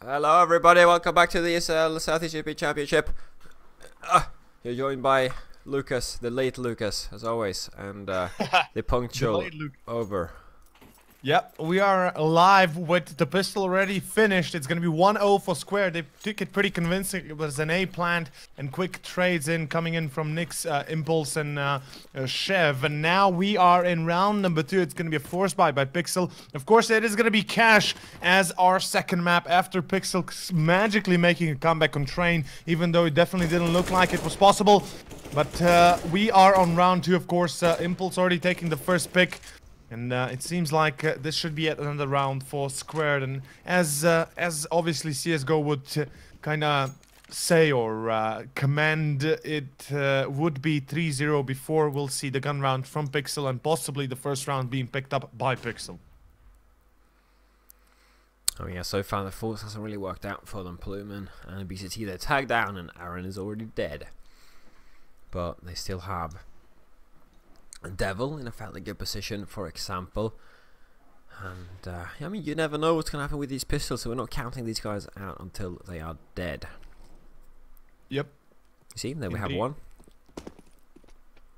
Hello everybody, welcome back to the ESL Southeast European Championship. You're joined by Lucas, the late Lucas, as always, and the punctual over. Yep, we are live with the pistol already finished. It's going to be 1-0 for Square. They took it pretty convincing. It was an A planned and quick trades coming in from Nyx, Impulse and Chev. And now we are in round number 2. It's going to be a force buy by Pixel. Of course, it is going to be Cash as our second map after Pixel magically making a comeback on Train, even though it definitely didn't look like it was possible. But we are on round 2, of course. Impulse already taking the first pick. And it seems like this should be yet another round for Squared, and as obviously CS:GO would kind of say or command, it would be 3-0 before we'll see the gun round from Pixel and possibly the first round being picked up by Pixel. Oh yeah, so far the force hasn't really worked out for them. Plumen and BCT, they're tagged down and Aaron is already dead. But they still have Devil in a fairly good position, for example, and I mean, you never know what's going to happen with these pistols, so we're not counting these guys out until they are dead. Yep. You see, there we have one.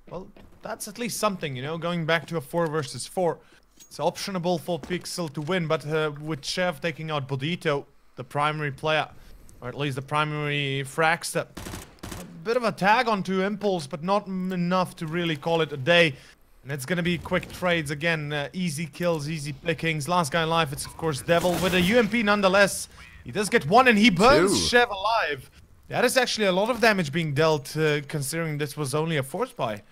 Well, that's at least something, you know, going back to a 4 versus 4. It's optionable for Pixel to win, but with Chev taking out Bodito, the primary player, or at least the primary fragster, bit of a tag onto Impulse, but not enough to really call it a day. And it's gonna be quick trades again, easy kills, easy pickings. Last guy alive, it's of course Devil with a UMP nonetheless. He does get one and he burns Chev alive. That is actually a lot of damage being dealt, considering this was only a force buy.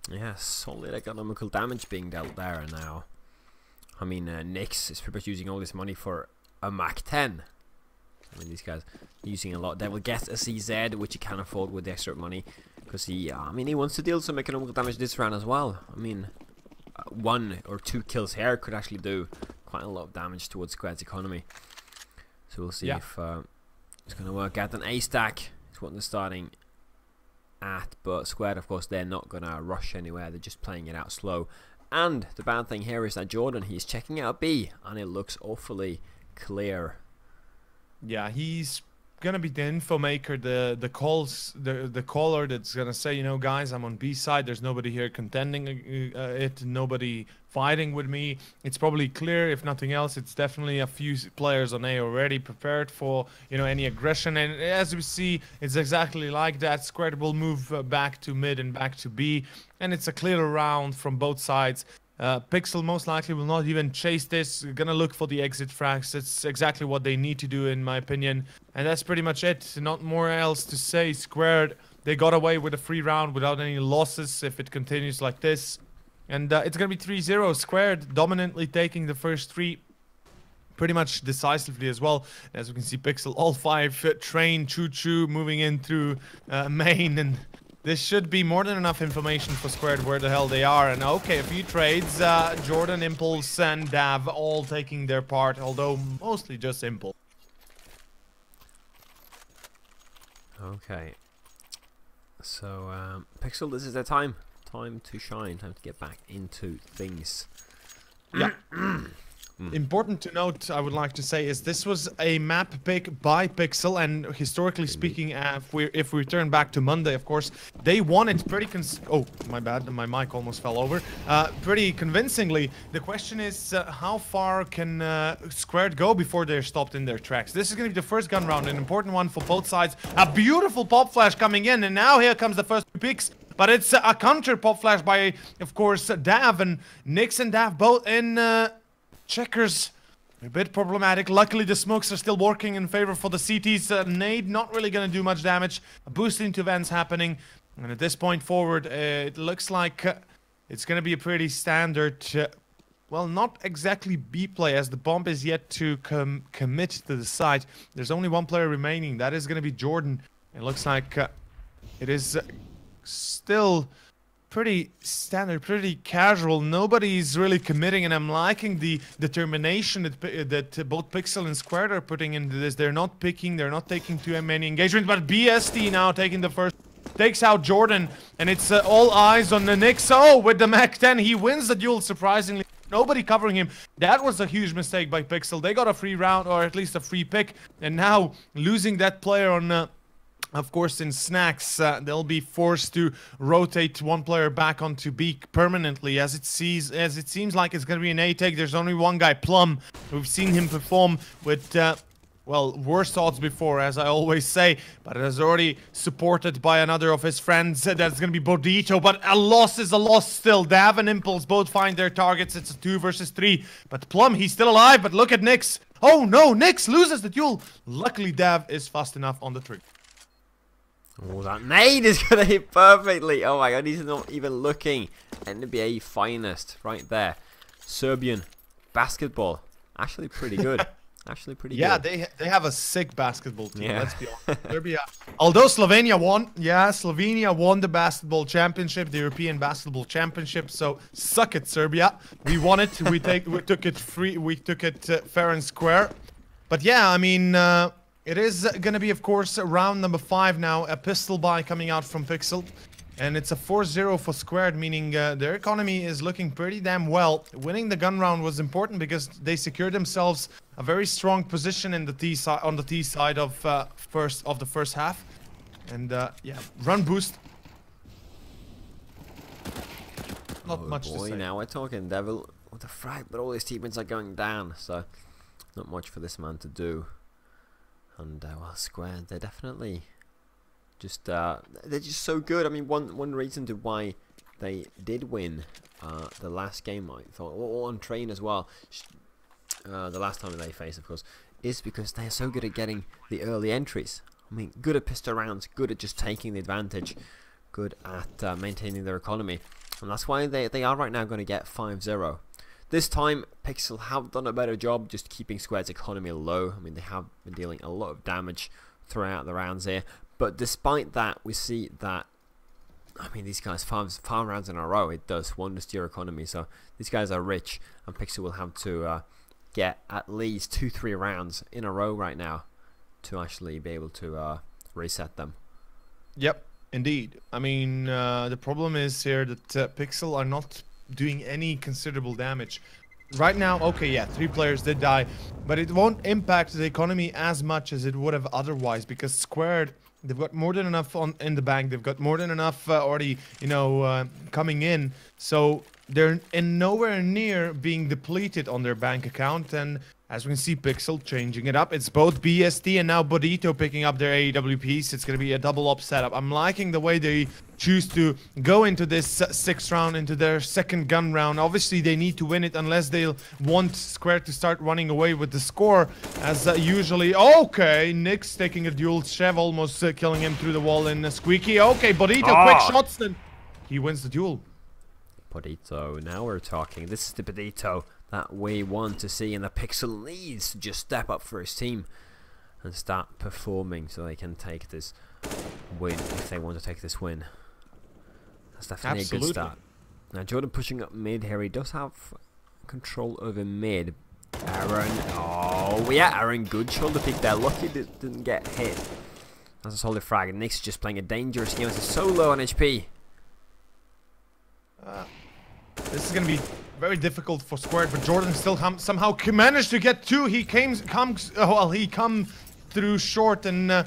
Yeah, solid economical damage being dealt there now. I mean, Nyx is pretty much using all this money for a Mac 10. I mean, these guys using a lot. Devil gets a CZ, which he can afford with the extra money, because he, I mean, he wants to deal some economical damage this round as well. I mean, 1 or 2 kills here could actually do quite a lot of damage towards Square's economy. So we'll see if it's going to work out. An A stack is what they're starting at, but Square, of course, they're not going to rush anywhere. They're just playing it out slow. And the bad thing here is that Jordan, he's checking out B, and it looks awfully clear. Yeah, he's gonna be the info maker, the caller that's gonna say, you know, guys, I'm on B side. There's nobody here contending it, nobody fighting with me. It's probably clear. If nothing else, it's definitely a few players on A already prepared for, you know, any aggression. And as we see, it's exactly like that. Squared will move back to mid and back to B, and it's a clear round from both sides. Pixel most likely will not even chase this, gonna look for the exit frags. That's exactly what they need to do, in my opinion. And that's pretty much it, not more else to say. Squared, they got away with a free round without any losses if it continues like this. And it's gonna be 3-0, Squared dominantly taking the first 3 pretty much decisively as well. As we can see, Pixel all 5 Train, Choo-Choo moving in through main, and this should be more than enough information for Squared where the hell they are. And okay, a few trades. Jordan, Impulse, and Dav all taking their part, although mostly just Impulse. Okay. So, Pixel, this is their time. Time to shine. Time to get back into things. Yeah. Important to note, I would like to say, is this was a map pick by Pixel, and historically speaking, if we turn back to Monday, of course, they won it pretty oh, my bad, my mic almost fell over. Pretty convincingly. The question is, how far can Squared go before they're stopped in their tracks? This is going to be the first gun round, an important one for both sides. A beautiful pop flash coming in, and now here comes the first 2 picks. But it's a counter pop flash by, of course, Dav, and Nyx and Dav both in checkers. A bit problematic. Luckily, the smokes are still working in favor for the CTs. Nade not really going to do much damage. A boost into vents happening. And at this point forward, it looks like it's going to be a pretty standard, well, not exactly B play, as the bomb is yet to commit to the site. There's only 1 player remaining. That is going to be Jordan. It looks like it is still pretty standard, pretty casual. Nobody's really committing, and I'm liking the determination that both Pixel and Squared are putting into this. They're not picking, they're not taking too many engagements, but BST now taking the first, takes out Jordan, and it's all eyes on the Nyx. Oh, with the Mac 10, he wins the duel, surprisingly. nobody covering him. That was a huge mistake by Pixel. They got a free round, or at least a free pick, and now losing that player on of course, in Snacks, they'll be forced to rotate one player back onto B permanently, as it seems like it's going to be an A take. There's only one guy, Plum. We've seen him perform with, well, worse odds before, as I always say, but it is already supported by another of his friends. That's going to be Bodito, but a loss is a loss still. Dav and Impulse both find their targets. It's a 2 versus 3, but Plum, he's still alive, but look at Nyx. Oh no, Nyx loses the duel. Luckily, Dav is fast enough on the trigger. Oh, that nade is going to hit perfectly. Oh my god, he's not even looking. NBA finest right there. Serbian basketball. Actually pretty good. Actually pretty good. Yeah, they have a sick basketball team, let's be honest. Serbia. Although Slovenia won. Yeah, Slovenia won the basketball championship, the European basketball championship. So suck it, Serbia. We won it. We took it free. We took it fair and square. But yeah, I mean... it is going to be, of course, round number 5 now. A pistol buy coming out from Pixel. And it's a 4-0 for Squared, meaning their economy is looking pretty damn well. Winning the gun round was important because they secured themselves a very strong position in the T side, on the T side of the first half. And yeah, run boost. Not much to say. Now we're talking Devil with a frag, but all his teammates are going down, so not much for this man to do. And well, Squared, they're definitely just they're just so good. I mean, one reason to why they did win the last game, I thought, or on Train as well, the last time they faced, of course, is because they're so good at getting the early entries. I mean, good at pistol rounds, good at just taking the advantage, good at maintaining their economy, and that's why they are right now going to get 5-0. This time, Pixel have done a better job just keeping Squared's economy low. I mean, they have been dealing a lot of damage throughout the rounds here. But despite that, we see that, I mean, these guys farm rounds in a row. It does wonders to your economy. So these guys are rich, and Pixel will have to get at least 2-3 rounds in a row right now to actually be able to reset them. Yep, indeed. I mean, the problem is here that Pixel are not doing any considerable damage right now. Okay, yeah, 3 players did die, but it won't impact the economy as much as it would have otherwise, because Squared, they've got more than enough in the bank. They've got more than enough already, you know, coming in, so they're nowhere near being depleted on their bank account. And as we can see, Pixel changing it up. It's both BST and now Bodito picking up their AEW piece. It's going to be a double up setup. I'm liking the way they choose to go into this 6th round, into their second gun round. Obviously, they need to win it unless they want Square to start running away with the score, as usually. Okay, Nyx taking a duel. Chev almost killing him through the wall in Squeaky. Okay, Bodito, quick shots, and he wins the duel. Bodito, now we're talking. This is the Bodito that we want to see, and the Pixel needs to just step up for his team and start performing so they can take this win, if they want to take this win. That's definitely a good start. Now Jordan pushing up mid here. He does have control over mid. Aaron, oh yeah, Aaron, good shoulder pick there. Lucky didn't get hit. That's a solid frag. And Nyx just playing a dangerous game. It's so low on HP. This is going to be very difficult for Squared, but Jordan still somehow managed to get 2. He come through short and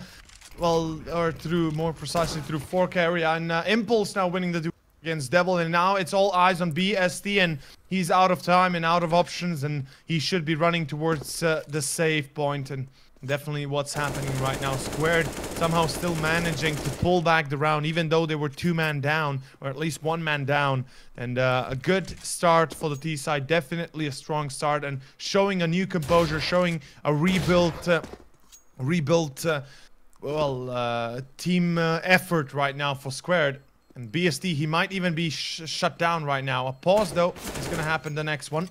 well, or through, more precisely, through fork area, and Impulse now winning the duel against Devil, and now it's all eyes on BST, and he's out of time and out of options, and he should be running towards the save point. And definitely what's happening right now. Squared somehow still managing to pull back the round, even though they were 2-man down, or at least 1-man down. And a good start for the T side, definitely a strong start, and showing a new composure, showing a rebuilt team effort right now for Squared. And BST, he might even be shut down right now. A pause though is gonna happen the next one.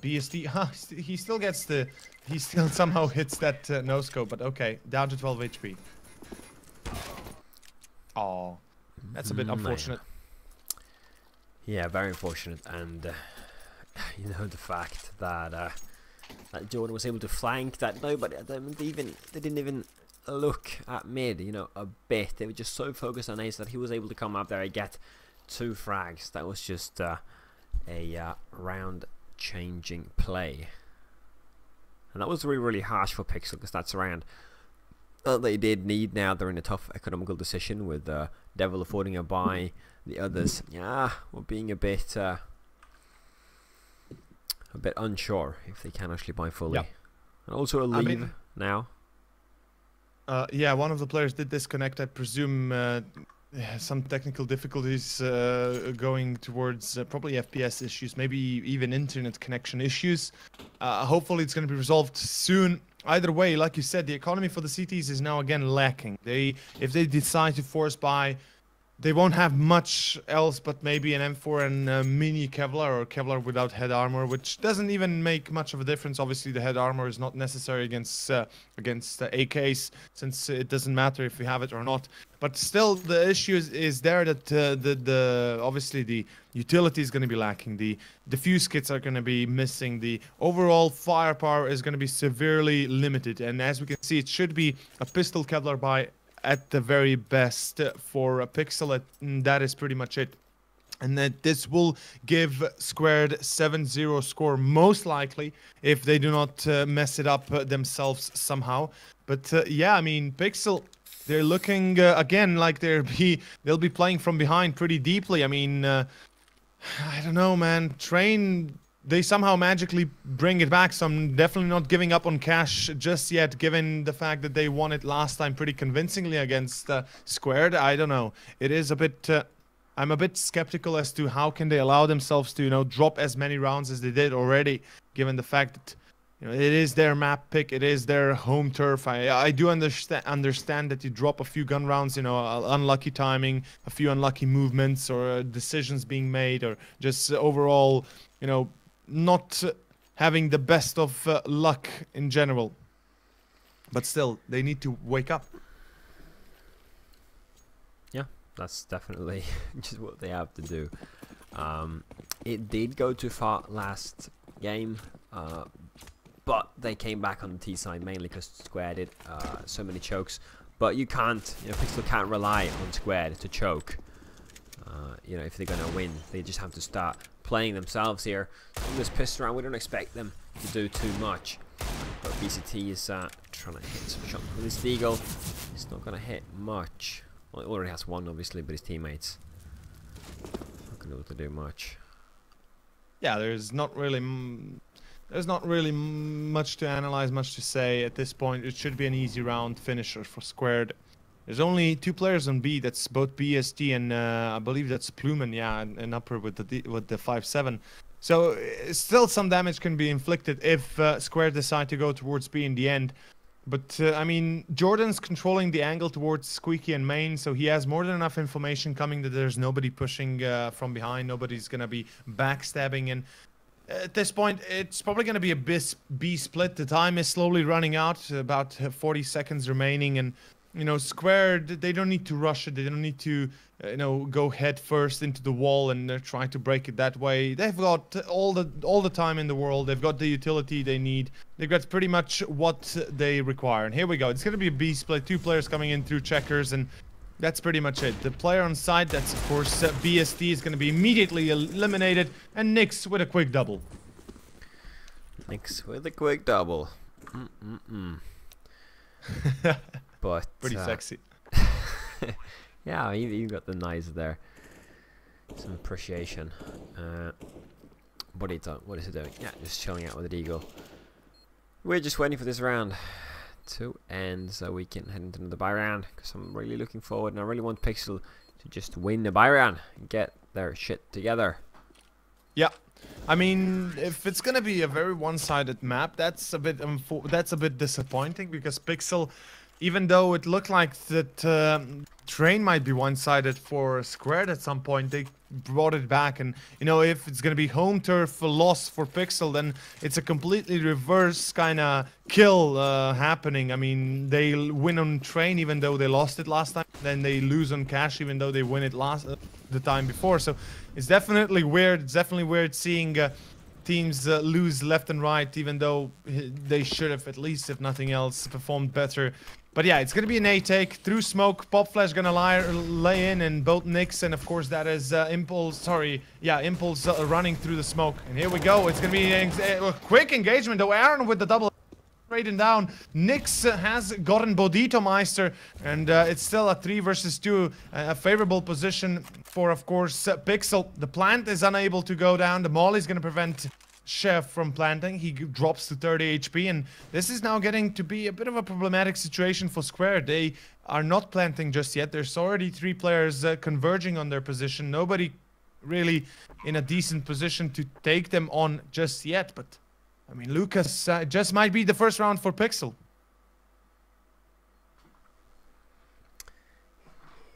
BST, he still gets the, he still somehow hits that no scope, but okay, down to 12 HP. Oh, that's a bit unfortunate. Yeah, very unfortunate. And you know, the fact that that Jordan was able to flank that, nobody, they didn't even look at mid, you know, a bit. They were just so focused on Ace that he was able to come up there and get 2 frags. That was just a round changing play. And that was really, really harsh for Pixel, because that's around that they did need. Now they're in a tough economical decision with Devil affording a buy. The others, yeah, were being a bit unsure if they can actually buy fully. Yep. And also a leave now. Yeah, one of the players did disconnect. I presume some technical difficulties going towards probably FPS issues, maybe even internet connection issues. Hopefully it's going to be resolved soon. Either way, like you said, the economy for the CTs is now again lacking. If they decide to force buy, they won't have much else but maybe an M4 and mini Kevlar, or Kevlar without head armor, which doesn't even make much of a difference. Obviously, the head armor is not necessary against AKs, since it doesn't matter if we have it or not. But still, the issue is there that obviously the utility is going to be lacking. The defuse kits are going to be missing. The overall firepower is going to be severely limited. And as we can see, it should be a pistol Kevlar buy at the very best for a Pixel. That is pretty much it. And that this will give Squared 7-0 score, most likely, if they do not mess it up themselves somehow. But yeah, I mean, Pixel, they're looking again like they'll be playing from behind pretty deeply. I mean, I don't know, man. Train, they somehow magically bring it back, so I'm definitely not giving up on cash just yet, given the fact that they won it last time pretty convincingly against Squared. I don't know. It is a bit... I'm a bit skeptical as to how can they allow themselves to, you know, drop as many rounds as they did already, given the fact that, you know, it is their map pick, it is their home turf. I do understand that you drop a few gun rounds, you know, unlucky timing, a few unlucky movements, or decisions being made, or just overall, you know, not having the best of luck in general. But still, they need to wake up. Yeah, that's definitely just what they have to do. It did go too far last game, but they came back on the T side mainly because Square did so many chokes. But you can't, you know, Pixel can't rely on Squared to choke. You know, if they're gonna win, they just have to start playing themselves here. In this piss round, we don't expect them to do too much. But BCT is trying to hit some shots with his Deagle. It's not gonna hit much. Well, he already has one, obviously, but his teammates not gonna be able to do much. Yeah, there's not really much to analyze, much to say at this point. It should be an easy round finisher for Squared. There's only 2 players on B. That's both BST and I believe that's Plumen, yeah, and upper with the 5-7. So still some damage can be inflicted if Square decide to go towards B in the end. But I mean, Jordan's controlling the angle towards Squeaky and Main, so he has more than enough information coming that there's nobody pushing from behind. Nobody's gonna be backstabbing, and at this point, it's probably going to be a B split. The time is slowly running out, about 40 seconds remaining, and you know, Squared, they don't need to rush it. They don't need to, you know, go head first into the wall and try to break it that way. They've got all the time in the world. They've got the utility they need. They've got pretty much what they require. And here we go. It's going to be a B split. 2 players coming in through checkers, and that's pretty much it. The player on side, that's of course BST, is going to be immediately eliminated, and Nyx with a quick double. Nyx with a quick double. But pretty sexy. Yeah, you got the knives there. Some appreciation. What is he doing? Yeah, just chilling out with the Deagle. We're just waiting for this round to end so we can head into the buy round, because I'm really looking forward, and I really want Pixel to just win the buy round and get their shit together. Yeah, I mean, if it's gonna be a very one-sided map, that's a bit disappointing, because Pixel, even though it looked like that Train might be one-sided for Squared at some point, they brought it back. And you know, if it's gonna be home turf loss for Pixel, then it's a completely reverse kind of kill happening. I mean, they win on Train even though they lost it last time, then they lose on Cash even though they win it the time before. So it's definitely weird. It's definitely weird seeing teams lose left and right, even though they should have, at least if nothing else, performed better. But yeah, it's going to be an A take through smoke. Pop Flash going to lay in, and both Nyx, and of course that is Impulse, Impulse running through the smoke. And here we go. It's going to be a quick engagement, though. Aaron with the double straight and down. Nyx has gotten Bodito Meister, and it's still a 3 versus 2. A favorable position for, of course, Pixel. The plant is unable to go down. The Molly is going to prevent Chef from planting. He drops to 30 HP, and this is now getting to be a bit of a problematic situation for Square. They are not planting just yet. There's already 3 players converging on their position. Nobody really in a decent position to take them on just yet, but I mean, Lucas just might be the first round for Pixel.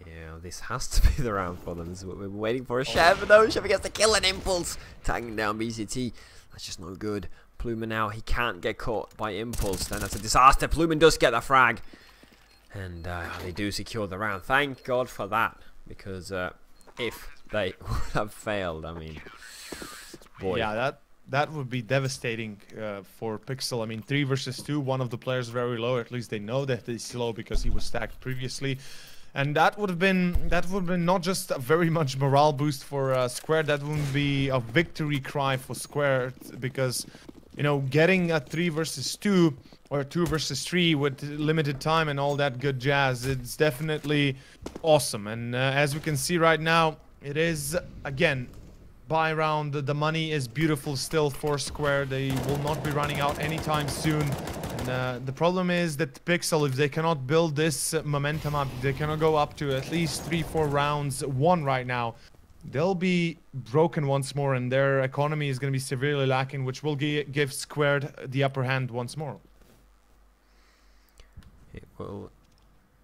Yeah, this has to be the round for them. This is what we've been waiting for. Chef, no, Chef gets the kill and Impulse, tagging down BCT. That's just no good. Pluma now, he can't get caught by Impulse. Then that's a disaster. Pluma does get the frag. And they do secure the round. Thank God for that. Because if they would have failed, I mean, boy. Yeah, that would be devastating for Pixel. I mean, 3 versus 2, one of the players very low. At least they know that he's low because he was stacked previously. And that would have been not just a very much morale boost for Square. That would be a victory cry for Square, because, you know, getting a 3 versus 2 or 2 versus 3 with limited time and all that good jazz, it's definitely awesome. And as we can see right now, it is again buy round. The money is beautiful still for Square. They will not be running out anytime soon. And the problem is that Pixel, if they cannot build this momentum up, they cannot go up to at least 3-4 rounds won right now, they'll be broken once more, and their economy is going to be severely lacking, which will give Squared the upper hand once more. It will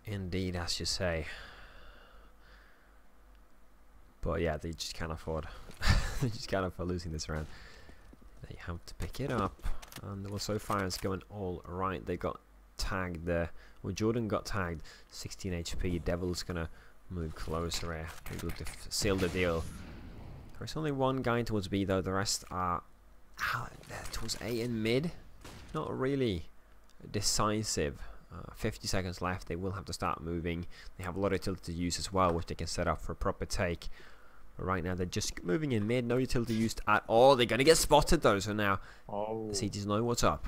indeed, as you say. But yeah, they just can't afford. They just can't afford losing this round. They have to pick it up. And well, so far it's going all right. They got tagged there. Well, Jordan got tagged. 16 HP. Devil's gonna move closer here. Able to seal the deal. There's only one guy towards B though. The rest are towards A and mid. Not really decisive. 50 seconds left. They will have to start moving. They have a lot of utility to use as well, which they can set up for a proper take. But right now they're just moving in mid. No utility used at all. They're gonna get spotted though. So now the CTs know what's up.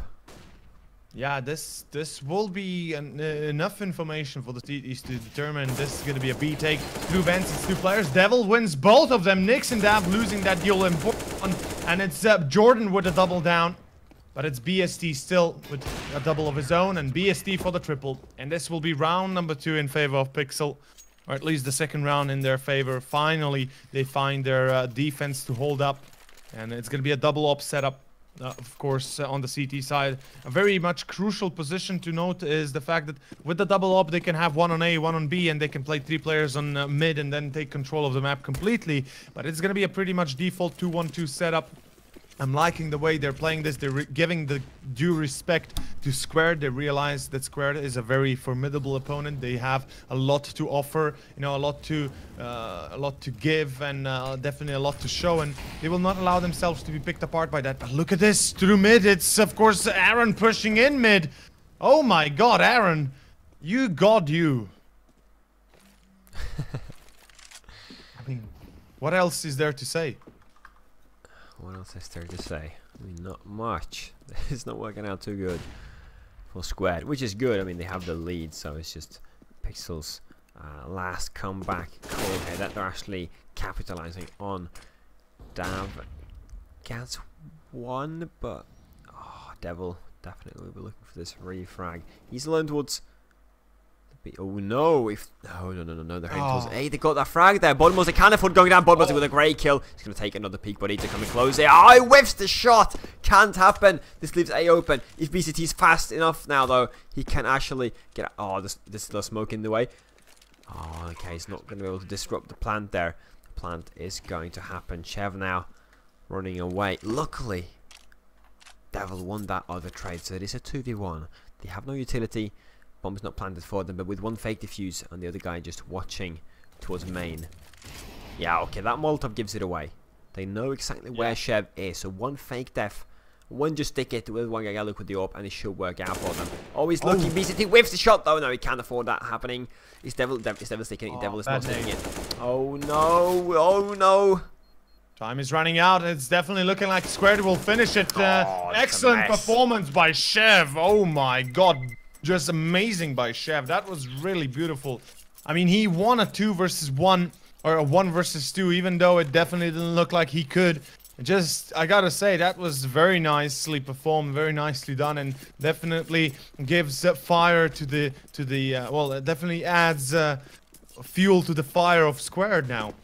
Yeah, this will be enough information for the CTs to determine this is going to be a B take through vents. It's 2 players. Devil wins both of them. Nyx and Dav losing that duel in 4-1. And it's Jordan with a double down. But it's BST still with a double of his own. And BST for the triple. And this will be round number 2 in favor of Pixel. Or at least the second round in their favor. Finally, they find their defense to hold up. And it's going to be a double op setup. Of course, on the CT side, a very much crucial position to note is the fact that with the double up, they can have 1 on A, 1 on B, and they can play 3 players on mid and then take control of the map completely. But it's going to be a pretty much default 2-1-2 setup. I'm liking the way they're playing this. They're giving the due respect to Squared. They realize that Squared is a very formidable opponent. They have a lot to offer, you know, a lot to give, and definitely a lot to show. And they will not allow themselves to be picked apart by that. But look at this through mid. It's of course Aaron pushing in mid. Oh my God, Aaron, you got you. I mean, what else is there to say? What else is there to say? I mean, not much. It's not working out too good for Squared, which is good. I mean, they have the lead, so it's just Pixel's last comeback call here that they're actually capitalizing on. Dav gets 1, but Devil definitely will be looking for this refrag. He's alone towards B. Oh no! No, they're heading towards A. They got that frag there. Bodmos, they can't afford going down. Bodmos with a great kill. He's going to take another peek, but he's coming close there. Oh, he whiffs the shot. Can't happen. This leaves A open. If BCT's fast enough now, though, he can actually get. Oh, there's still smoke in the way. Oh, okay. He's not going to be able to disrupt the plant there. The plant is going to happen. Chev now running away. Luckily, Devil won that other trade, so it is a 2v1. They have no utility. Bomb's not planted for them, but with 1 fake defuse and the other guy just watching towards main. Yeah, okay, that Molotov gives it away. They know exactly where Chev is. So one fake death. One just stick it with one guy look with the AWP and it should work out for them. Oh, he's looking. BCT whiffs the shot though. No, he can't afford that happening. He's Devil sticking it. Devil is not sticking it. Oh no. Oh no. Time is running out. It's definitely looking like Squared will finish it. Excellent performance by Chev. Oh my god. Just amazing by Chev. That was really beautiful. I mean, he won a 2 versus 1 or a 1 versus 2, even though it definitely didn't look like he could. Just, I gotta say, that was very nicely performed, very nicely done, and definitely gives fire to the well, it definitely adds fuel to the fire of Squared now.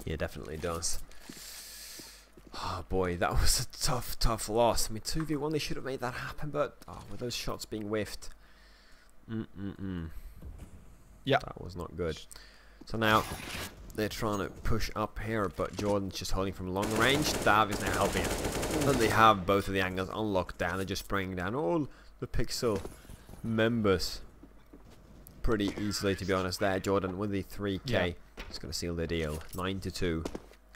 Yeah, definitely does. Oh boy, that was a tough loss. I mean, 2v1, they should have made that happen, but with those shots being whiffed, yeah, that was not good. So now they're trying to push up here, but Jordan's just holding from long range. Dav is now helping it. And they have both of the angles on lockdown. They're just bringing down all the Pixel members pretty easily, to be honest. There, Jordan with the 3k is going to seal the deal, 9-2,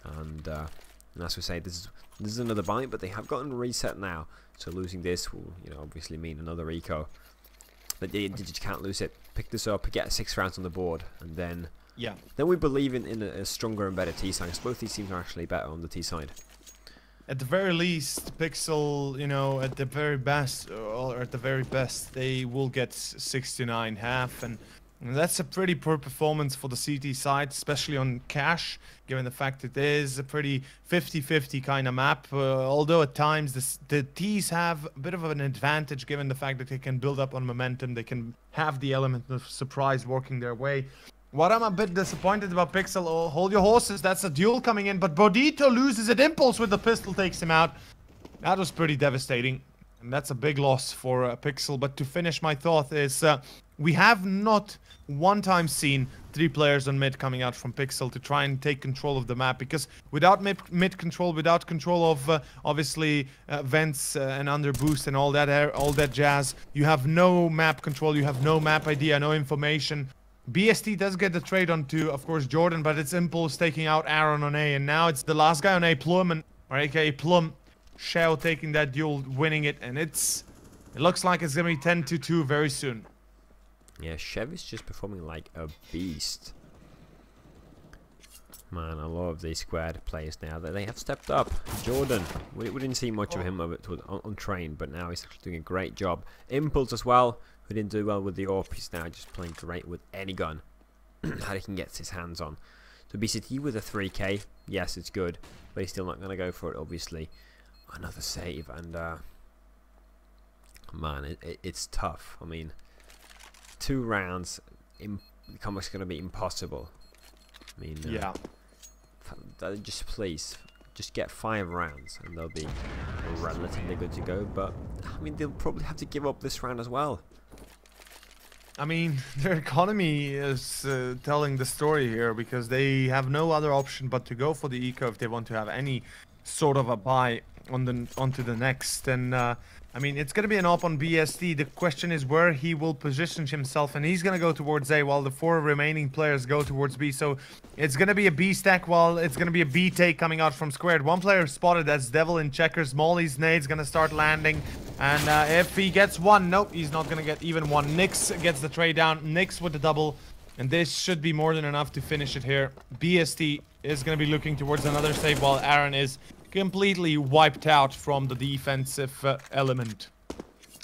and as we say, this is another bite, but they have gotten reset now. So losing this will, obviously mean another eco. But you just can't lose it. Pick this up, get 6 rounds on the board, and then. Yeah. Then we believe in a stronger and better T side. Both these teams are actually better on the T side. At the very least, Pixel, at the very best, or at the very best, they will get 69 half, and that's a pretty poor performance for the CT side, especially on cash, given the fact it is a pretty 50-50 kind of map. Although at times the Ts have a bit of an advantage, given the fact that they can build up on momentum, they can have the element of surprise working their way. What I'm a bit disappointed about Pixel, hold your horses, that's a duel coming in, but Bodito loses at impulse with the pistol, takes him out. That was pretty devastating, and that's a big loss for Pixel. But to finish my thought is, we have not one time seen 3 players on mid coming out from Pixel to try and take control of the map, because without mid control, without control of obviously vents and under boost and all that jazz, you have no map control, you have no map idea, no information. BST does get the trade onto, of course, Jordan, but it's Impulse taking out Aaron on A, and now it's the last guy on A, Plum, or aka Plum, Shell taking that duel, winning it, and it looks like it's gonna be 10-2 very soon. Yeah, Chev is just performing like a beast. Man, I love these squared players now that they have stepped up. Jordan, we didn't see much of him on train, but now he's actually doing a great job. Impulse as well, who didn't do well with the AWP, he's now just playing great with any gun that he can get his hands on. So BCT with a 3k, yes, it's good, but he's still not going to go for it, obviously. Another save, and man, it's tough. I mean, 2 rounds it's going to be impossible. I mean, yeah. Just please, just get 5 rounds and they'll be relatively good to go. But I mean, they'll probably have to give up this round as well. I mean, their economy is telling the story here, because they have no other option but to go for the eco if they want to have any sort of a buy onto the next. And I mean, it's going to be an op on BST. The question is where he will position himself, and he's going to go towards A while the 4 remaining players go towards B. So it's going to be a B stack while it's going to be a B take coming out from Squared. One player spotted, that's Devil in checkers. Molly's nade's going to start landing, and if he gets one, nope, he's not going to get even one. Nyx gets the trade down, Nyx with the double, and this should be more than enough to finish it here. BST is going to be looking towards another save while Aaron is completely wiped out from the defensive element.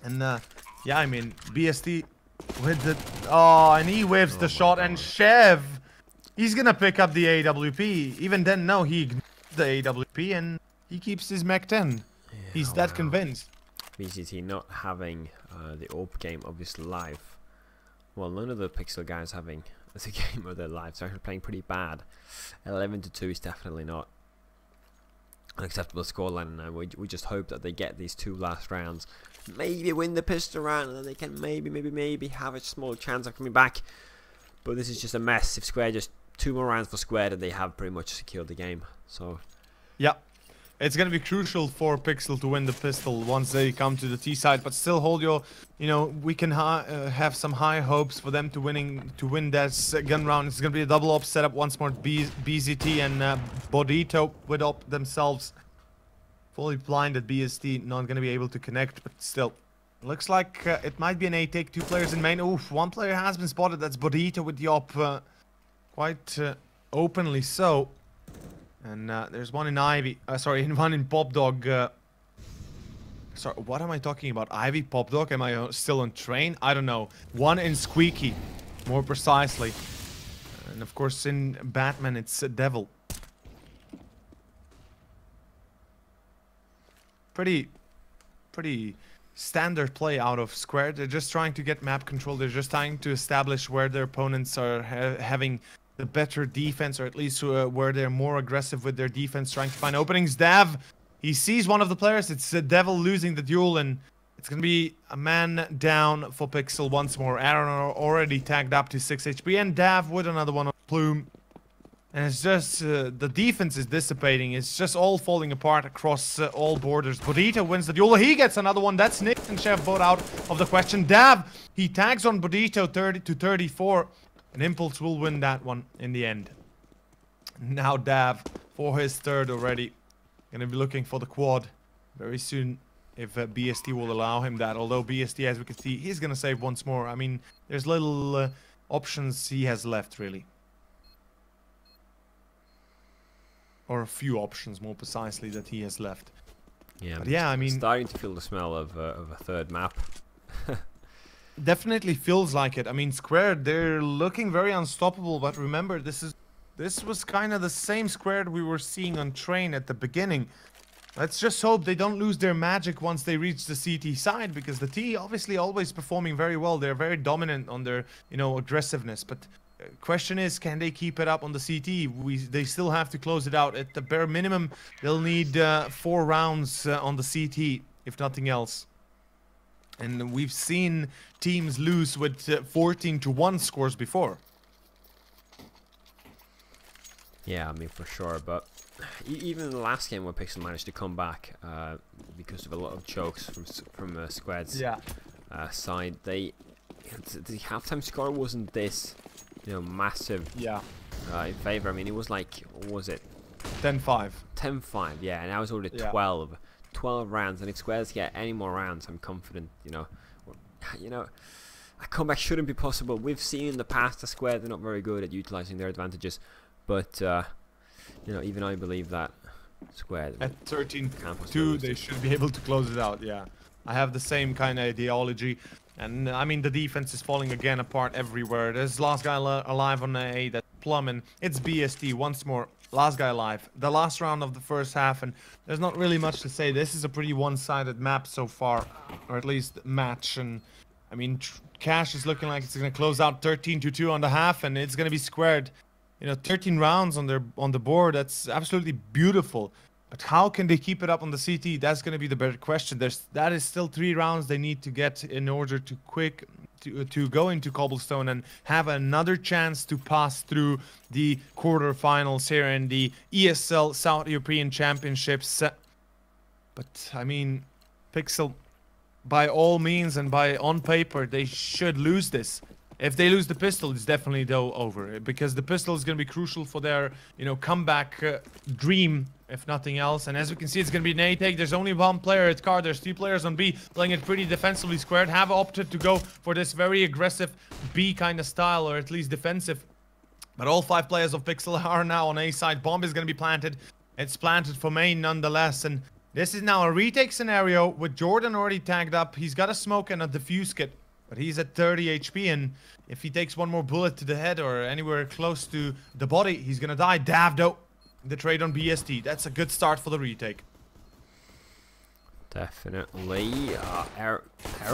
And yeah, I mean, BST with the and he whiffs the shot, and Chev, he's gonna pick up the AWP. Even then, no, he ignores the AWP and he keeps his Mach 10. Yeah, he's that convinced. BCT not having the AWP game obviously live. Well, none of the Pixel guys having the game of their lives. They're actually playing pretty bad. 11-2 is definitely not an acceptable scoreline, and we just hope that they get these 2 last rounds, maybe win the pistol round, and then they can maybe have a small chance of coming back. But this is just a mess. If Square just 2 more rounds for Square, and they have pretty much secured the game. So yeah, it's going to be crucial for Pixel to win the pistol once they come to the T side. But still, hold your, you know, we can have some high hopes for them to win that gun round. It's going to be a double op setup once more. BZT and Bodito with up themselves fully blinded. BST not going to be able to connect, but still. Looks like it might be an A take. 2 players in main. Oof, 1 player has been spotted. That's Bodito with the op quite openly so. And there's one in Ivy. Sorry, one in Pop Dog. Sorry, what am I talking about? Ivy, Pop Dog? Am I still on train? I don't know. One in Squeaky, more precisely. And of course in Batman it's Devil. Pretty standard play out of Square. They're just trying to get map control. They're just trying to establish where their opponents are having the better defense, or at least where they're more aggressive with their defense, trying to find openings. Dav, he sees one of the players. It's Devil losing the duel, and it's going to be a man down for Pixel once more. Aaron already tagged up to 6 HP, and Dav with another one on Plume. And it's just, the defense is dissipating. It's just all falling apart across all borders. Bodito wins the duel. He gets another one. That's Nick and Chef both out of the question. Dav, he tags on Bodito 30 to 34. And Impulse will win that one in the end. Now Dav, for his third already. Gonna be looking for the quad very soon. If BST will allow him that. Although BST, as we can see, he's gonna save once more. I mean, there's little options he has left, really. Or a few options, more precisely, that he has left. Yeah, but yeah, I mean, starting to feel the smell of a third map. Definitely feels like it. I mean, Square, they're looking very unstoppable. But remember, this was kind of the same Square we were seeing on Train at the beginning. Let's just hope they don't lose their magic once they reach the CT side, because the T obviously always performing very well. They're very dominant on their, you know, aggressiveness, but. Question is, can they keep it up on the CT? They still have to close it out. At the bare minimum, they'll need 4 rounds on the CT, if nothing else. And we've seen teams lose with 14-1 scores before. Yeah, I mean, for sure. But even in the last game where Pixel managed to come back because of a lot of chokes from Squad's side, the halftime score wasn't this... You know, massive. Yeah. In favor. I mean, it was like, what was it? 10-5. 10-5. Yeah, and I was already 12. 12 rounds, and if Squares get any more rounds, I'm confident. You know, a comeback shouldn't be possible. We've seen in the past the Squares, they're not very good at utilizing their advantages, but you know, even I believe that Squares at 13-2, they should be able to close it out. Yeah, I have the same kind of ideology. And I mean, the defense is falling again apart everywhere. There's last guy alive on A, that's Plum, and it's BST once more. Last guy alive. The last round of the first half, and there's not really much to say. This is a pretty one-sided map so far, or at least match. And I mean, Cash is looking like it's gonna close out 13-2 on the half, and it's gonna be squared. You know, 13 rounds on the board. That's absolutely beautiful. But how can they keep it up on the CT? That's going to be the better question. That is still 3 rounds they need to get in order to go into Cobblestone and have another chance to pass through the quarterfinals here in the ESL South European Championships. But I mean, Pixel, by all means and on paper, they should lose this. If they lose the pistol, it's definitely though over, because the pistol is going to be crucial for their, you know, comeback dream, if nothing else. And as we can see, it's going to be an A take. There's only 1 player at car. There's 2 players on B, playing it pretty defensively. Squared have opted to go for this very aggressive B kind of style, or at least defensive. But all 5 players of Pixel are now on A side. Bomb is going to be planted. It's planted for main nonetheless, and this is now a retake scenario with Jordan already tagged up. He's got a smoke and a defuse kit. But he's at 30 HP, and if he takes 1 more bullet to the head or anywhere close to the body, he's gonna die. Dav, though, the trade on BST. That's a good start for the retake. Definitely. Aaron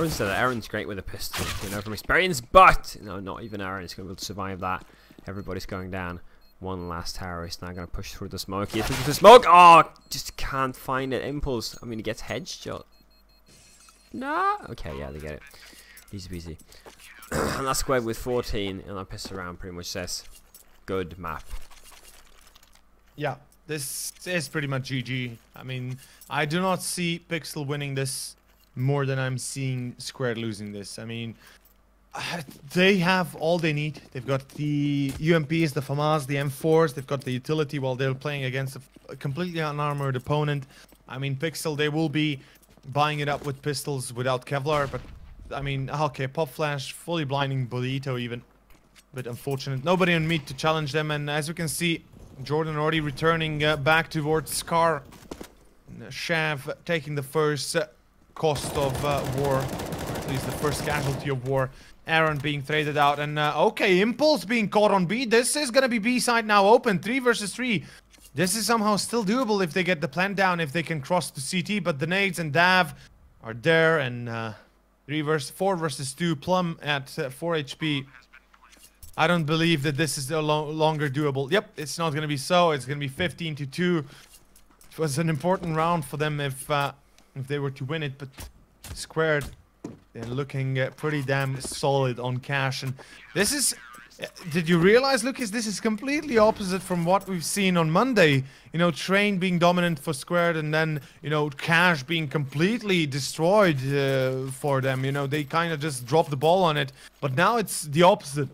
said that Aaron's great with a pistol, you know, from experience, but no, not even Aaron is going to be able to survive that. Everybody's going down. One last tower. He's now going to push through the smoke. He's through the smoke. Oh, just can't find it. Impulse. I mean, he gets headshot. No. Okay, yeah, they get it. Easy peasy. And that squad with 14, and I piss around pretty much says good map. Yeah, this is pretty much GG. I mean, I do not see Pixel winning this more than I'm seeing Squared losing this. I mean, they have all they need. They've got the UMPs, the FAMAS, the M4s. They've got the utility while they're playing against a completely unarmored opponent. I mean, Pixel, they will be buying it up with pistols without Kevlar, but I mean, okay, Pop Flash, fully blinding Bolito even. But unfortunate. Nobody on meat to challenge them, and as we can see, Jordan already returning back towards Scar. Shav taking the first cost of war, or at least the first casualty of war. Aaron being traded out, and okay, Impulse being caught on B. This is gonna be B side now open, 3 versus 3. This is somehow still doable if they get the plant down, if they can cross to CT, but the nades and Dav are there, and 4 versus 2, Plum at 4 HP. I don't believe that this is no longer doable. Yep, it's not gonna be so. It's gonna be 15-2. It was an important round for them if they were to win it, but Squared, they're looking pretty damn solid on cash. And this is, did you realize, Lucas, this is completely opposite from what we've seen on Monday. You know, Train being dominant for Squared, and then, you know, Cash being completely destroyed for them. You know, they kind of just dropped the ball on it. But now it's the opposite.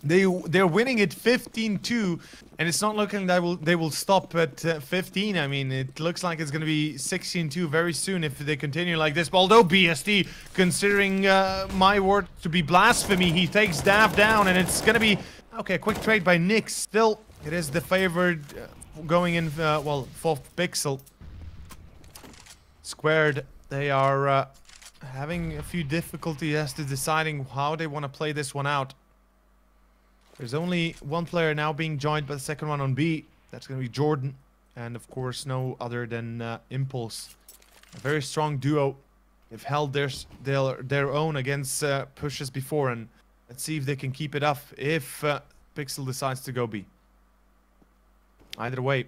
They're winning it 15-2, and it's not looking that they will stop at 15. I mean, it looks like it's going to be 16-2 very soon if they continue like this. But although BSD, considering my word to be blasphemy, he takes Dav down, and it's going to be okay. A quick trade by Nick. Still, it is the favored going in. Well, for Pixel. Squared, they are having a few difficulties as to deciding how they want to play this one out. There's only one player now being joined by the second one on B. That's going to be Jordan. And of course, no other than Impulse. A very strong duo. They've held their own against pushes before. And let's see if they can keep it up if Pixel decides to go B. Either way,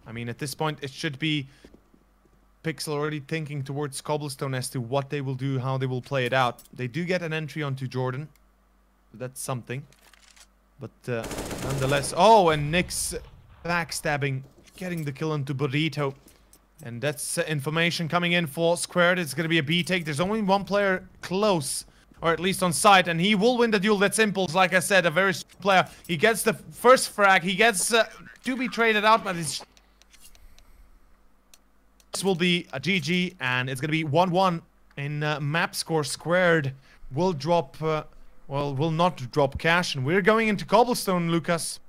I mean, at this point, it should be Pixel already thinking towards Cobblestone as to what they will do, how they will play it out. They do get an entry onto Jordan. So that's something. But nonetheless, oh, and Nick's backstabbing, getting the kill onto Burrito. And that's information coming in for Squared. It's going to be a B take. There's only one player close, or at least on site, and he will win the duel. That's Impulse, like I said, a very strong player. He gets the first frag. He gets to be traded out, but this will be a GG, and it's going to be 1-1 in map score. Squared will drop... well, will not drop cash, and we're going into Cobblestone, Lucas.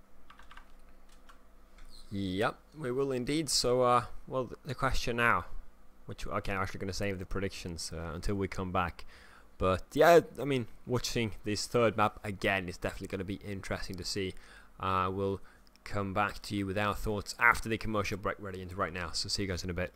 Yep, we will indeed. So, well, the question now, which I'm actually going to save the predictions until we come back. But yeah, I mean, watching this third map again is definitely going to be interesting to see. We'll come back to you with our thoughts after the commercial break ready into right now. So see you guys in a bit.